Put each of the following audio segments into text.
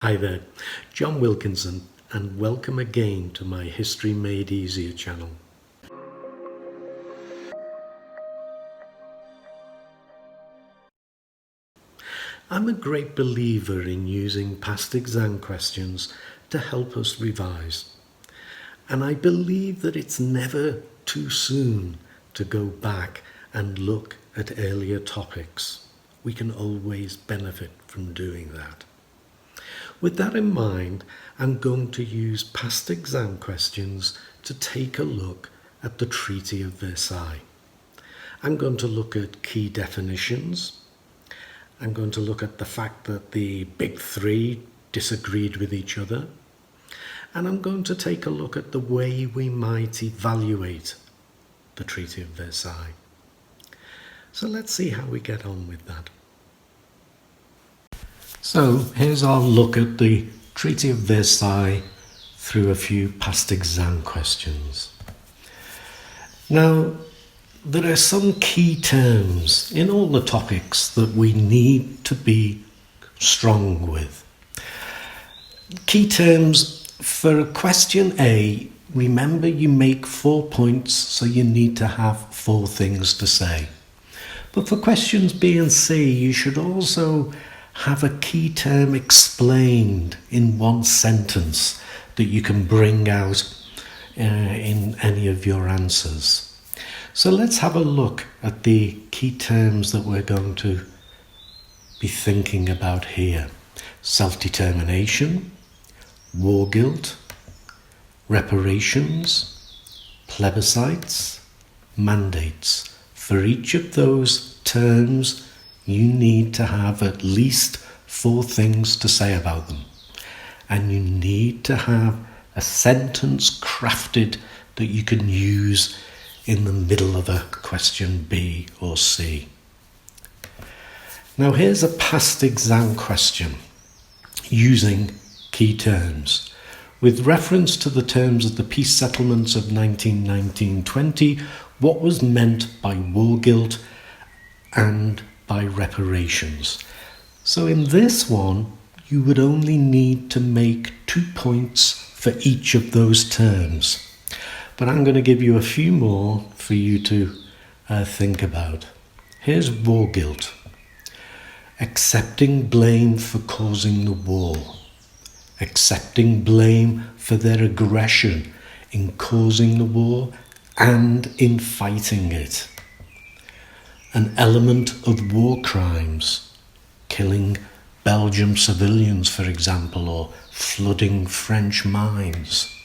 Hi there, John Wilkinson, and welcome again to my History Made Easier channel. I'm a great believer in using past exam questions to help us revise. And I believe that it's never too soon to go back and look at earlier topics. We can always benefit from doing that. With that in mind, I'm going to use past exam questions to take a look at the Treaty of Versailles. I'm going to look at key definitions. I'm going to look at the fact that the big three disagreed with each other. And I'm going to take a look at the way we might evaluate the Treaty of Versailles. So let's see how we get on with that. So here's our look at the Treaty of Versailles through a few past exam questions. Now, there are some key terms in all the topics that we need to be strong with. Key terms for question A, remember you make 4 points, so you need to have 4 things to say. But for questions B and C, you should also have a key term explained in one sentence that you can bring out in any of your answers. So let's have a look at the key terms that we're going to be thinking about here. Self-determination, war guilt, reparations, plebiscites, mandates. For each of those terms, you need to have at least 4 things to say about them. And you need to have a sentence crafted that you can use in the middle of a question B or C. Now here's a past exam question using key terms. With reference to the terms of the peace settlements of 1919-20, what was meant by war guilt and by reparations? So in this one, you would only need to make 2 points for each of those terms. But I'm going to give you a few more for you to think about. Here's war guilt. Accepting blame for causing the war. Accepting blame for their aggression in causing the war and in fighting it. An element of war crimes, killing Belgian civilians, for example, or flooding French mines.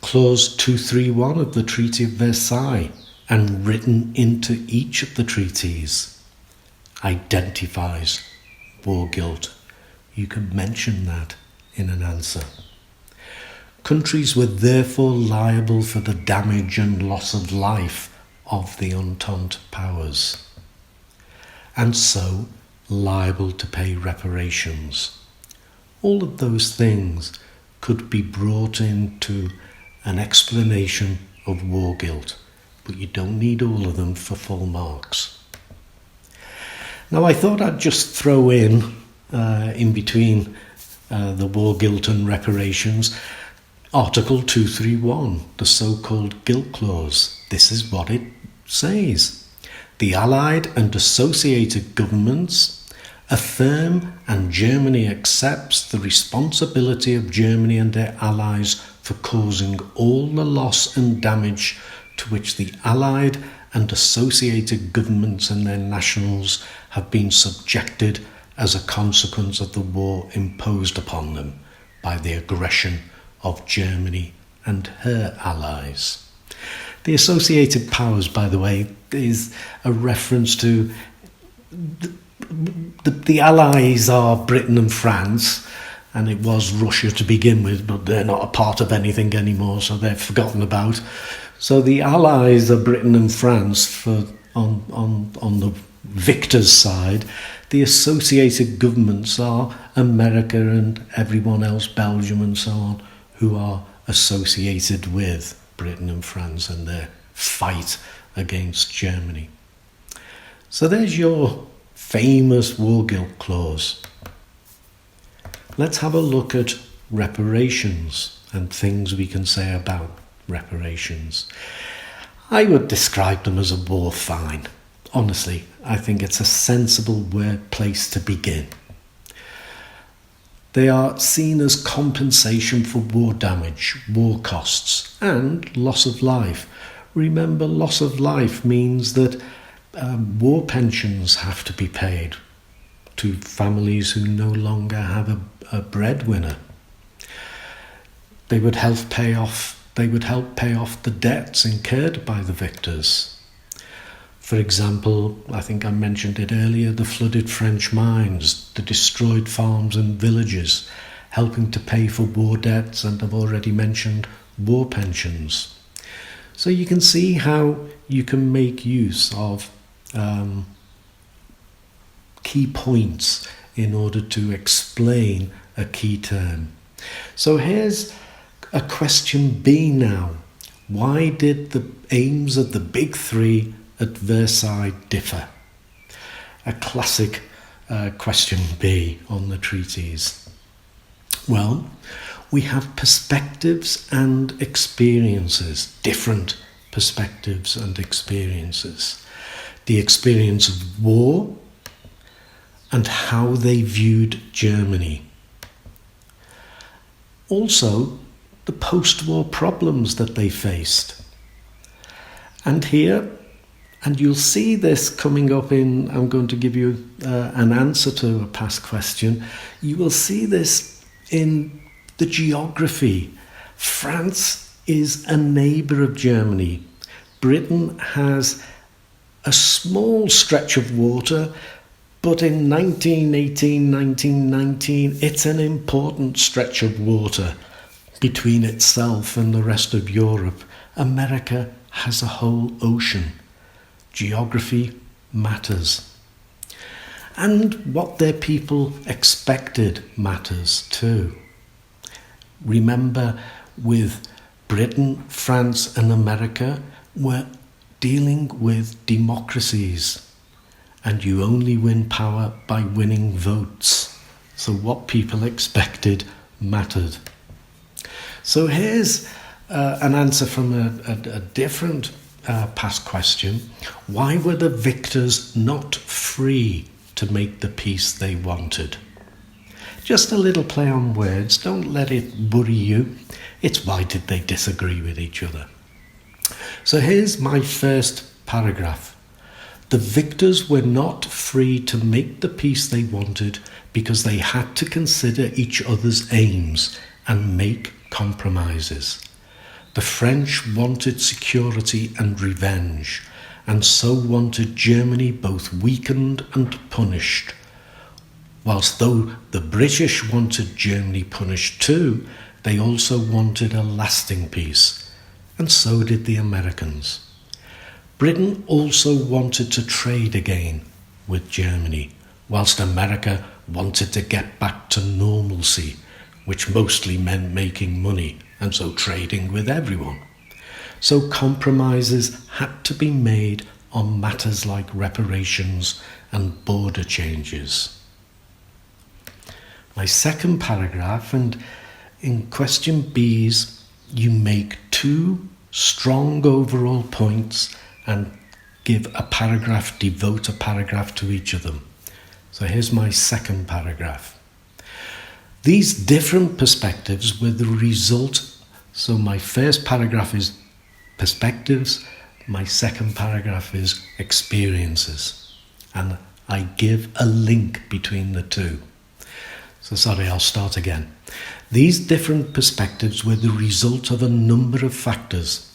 Clause 231 of the Treaty of Versailles, and written into each of the treaties, identifies war guilt. You could mention that in an answer. Countries were therefore liable for the damage and loss of life of the Entente powers, and so liable to pay reparations. All of those things could be brought into an explanation of war guilt, but you don't need all of them for full marks. Now I thought I'd just throw in between the war guilt and reparations, Article 231, the so-called guilt clause. This is what it says. The Allied and associated governments affirm, and Germany accepts, the responsibility of Germany and their allies for causing all the loss and damage to which the Allied and associated governments and their nationals have been subjected as a consequence of the war imposed upon them by the aggression of Germany and her allies. The associated powers, by the way, is a reference to the allies are Britain and France, and it was Russia to begin with, but they're not a part of anything anymore, so they're forgotten about. So the allies are Britain and France on the victor's side. The associated governments are America and everyone else, Belgium and so on, who are associated with Britain and France and their fight against Germany. So there's your famous war guilt clause. let's have a look at reparations and things we can say about reparations. I would describe them as a war fine. Honestly, I think it's a sensible place to begin. They are seen as compensation for war damage, war costs, and loss of life. Remember, loss of life means that war pensions have to be paid to families who no longer have a breadwinner. They would help pay off the debts incurred by the victors. For example, I think I mentioned it earlier, the flooded French mines, the destroyed farms and villages, helping to pay for war debts, and I've already mentioned war pensions. So you can see how you can make use of key points in order to explain a key term. So here's a question B now. Why did the aims of the big three at Versailles differ? A classic question B on the treaties. Well, we have perspectives and experiences, different perspectives and experiences. The experience of war and how they viewed Germany. Also, the post-war problems that they faced. And here, and you'll see this coming up I'm going to give you an answer to a past question. You will see this in the geography. France is a neighbour of Germany. Britain has a small stretch of water, but in 1918, 1919, it's an important stretch of water between itself and the rest of Europe. America has a whole ocean. Geography matters. And what their people expected matters too. Remember, with Britain, France and America, we're dealing with democracies. And you only win power by winning votes. So what people expected mattered. So here's an answer from a different past question. Why were the victors not free to make the peace they wanted? Just a little play on words. Don't let it worry you. It's why did they disagree with each other? So here's my first paragraph. The victors were not free to make the peace they wanted because they had to consider each other's aims and make compromises. The French wanted security and revenge, and so wanted Germany both weakened and punished. Whilst though the British wanted Germany punished too, they also wanted a lasting peace, and so did the Americans. Britain also wanted to trade again with Germany, whilst America wanted to get back to normalcy, which mostly meant making money and so trading with everyone. So compromises had to be made on matters like reparations and border changes. My second paragraph, and in question B's, you make two strong overall points and devote a paragraph to each of them. So here's my second paragraph. These different perspectives were the result. So my first paragraph is perspectives, my second paragraph is experiences. And I give a link between the two. So sorry, I'll start again. These different perspectives were the result of a number of factors.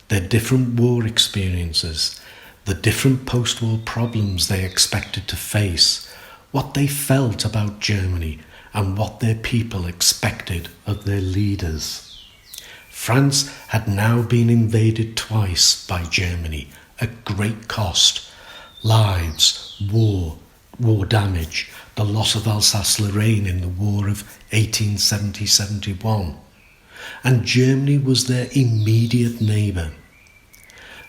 Their different war experiences, the different post-war problems they expected to face, what they felt about Germany, and what their people expected of their leaders. France had now been invaded twice by Germany at great cost. Lives, war damage, the loss of Alsace-Lorraine in the War of 1870-71. And Germany was their immediate neighbour.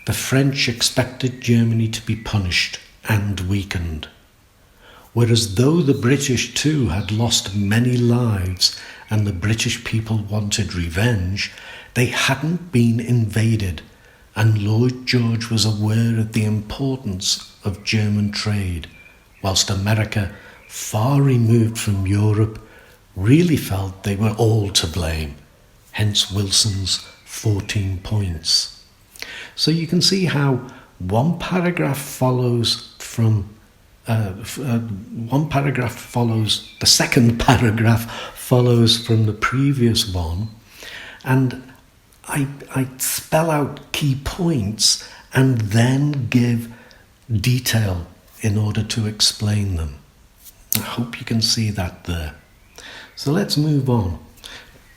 The French expected Germany to be punished and weakened. whereas though the British too had lost many lives and the British people wanted revenge, they hadn't been invaded, and Lloyd George was aware of the importance of German trade, whilst America, far removed from Europe, really felt they were all to blame, hence Wilson's 14 points. So you can see how one paragraph follows the second paragraph follows from the previous one, and I spell out key points and then give detail in order to explain them. I hope you can see that there. So let's move on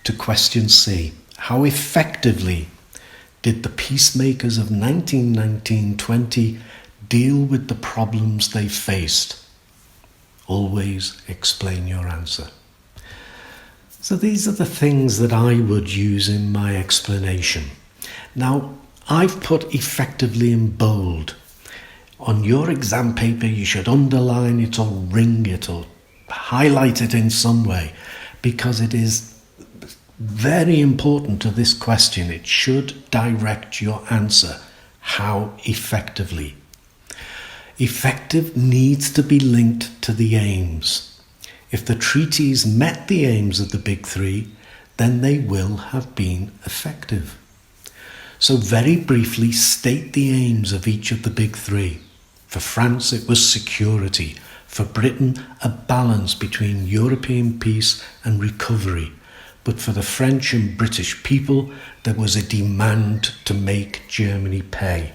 to question C. How effectively did the peacemakers of 1919-20 deal with the problems they faced? Always explain your answer. So these are the things that I would use in my explanation. Now, I've put effectively in bold. On your exam paper, you should underline it or ring it or highlight it in some way, because it is very important to this question. It should direct your answer. How effectively? Effective needs to be linked to the aims. If the treaties met the aims of the big three, then they will have been effective. So very briefly, state the aims of each of the big three. For France, it was security. For Britain, a balance between European peace and recovery. But for the French and British people, there was a demand to make Germany pay.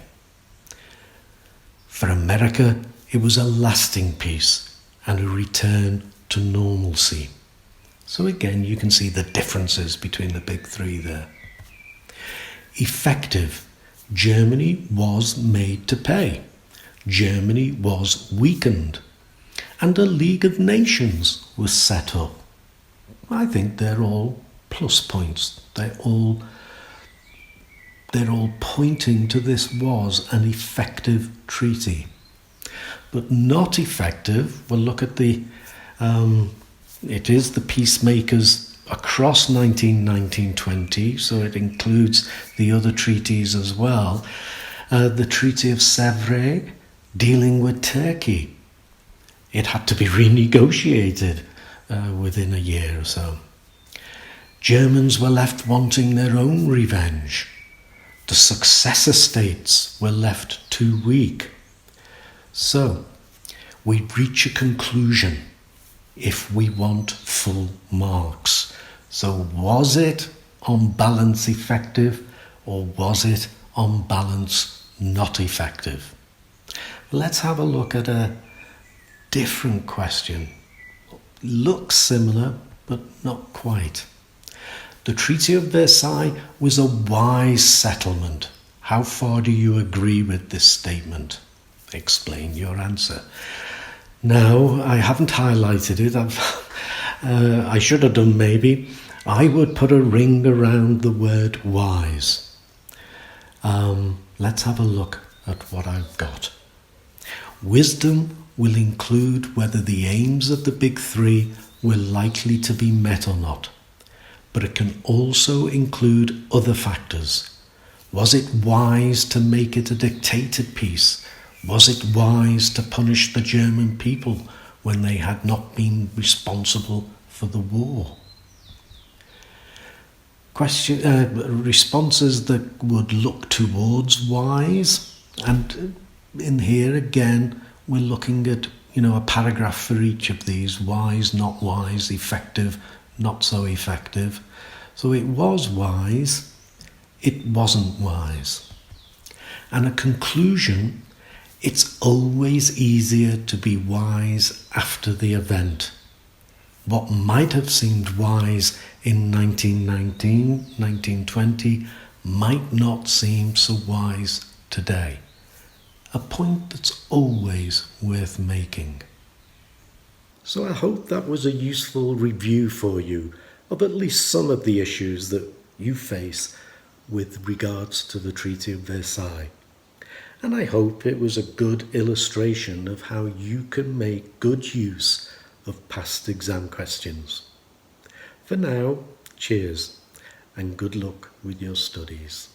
For America, it was a lasting peace and a return to normalcy. So again, you can see the differences between the big three there. Effective. Germany was made to pay. Germany was weakened. And a League of Nations was set up. I think they're all plus points. They're all pointing to this was an effective treaty. But not effective, we'll look at it is the peacemakers across 1919-20, so it includes the other treaties as well. The Treaty of Sèvres, dealing with Turkey. It had to be renegotiated within a year or so. Germans were left wanting their own revenge. The successor states were left too weak. So, we reach a conclusion if we want full marks. So, was it on balance effective, or was it on balance not effective? Let's have a look at a different question. Looks similar, but not quite. The Treaty of Versailles was a wise settlement. How far do you agree with this statement? Explain your answer. Now, I haven't highlighted it. I should have done maybe. I would put a ring around the word wise. Let's have a look at what I've got. Wisdom will include whether the aims of the big three were likely to be met or not. But it can also include other factors. Was it wise to make it a dictated peace? Was it wise to punish the German people when they had not been responsible for the war? Responses that would look towards wise, and in here again we're looking at a paragraph for each of these: wise, not wise, effective, not so effective. So it was wise, it wasn't wise. And a conclusion: it's always easier to be wise after the event. What might have seemed wise in 1919, 1920 might not seem so wise today. A point that's always worth making. So I hope that was a useful review for you of at least some of the issues that you face with regards to the Treaty of Versailles. and I hope it was a good illustration of how you can make good use of past exam questions. For now, cheers and good luck with your studies.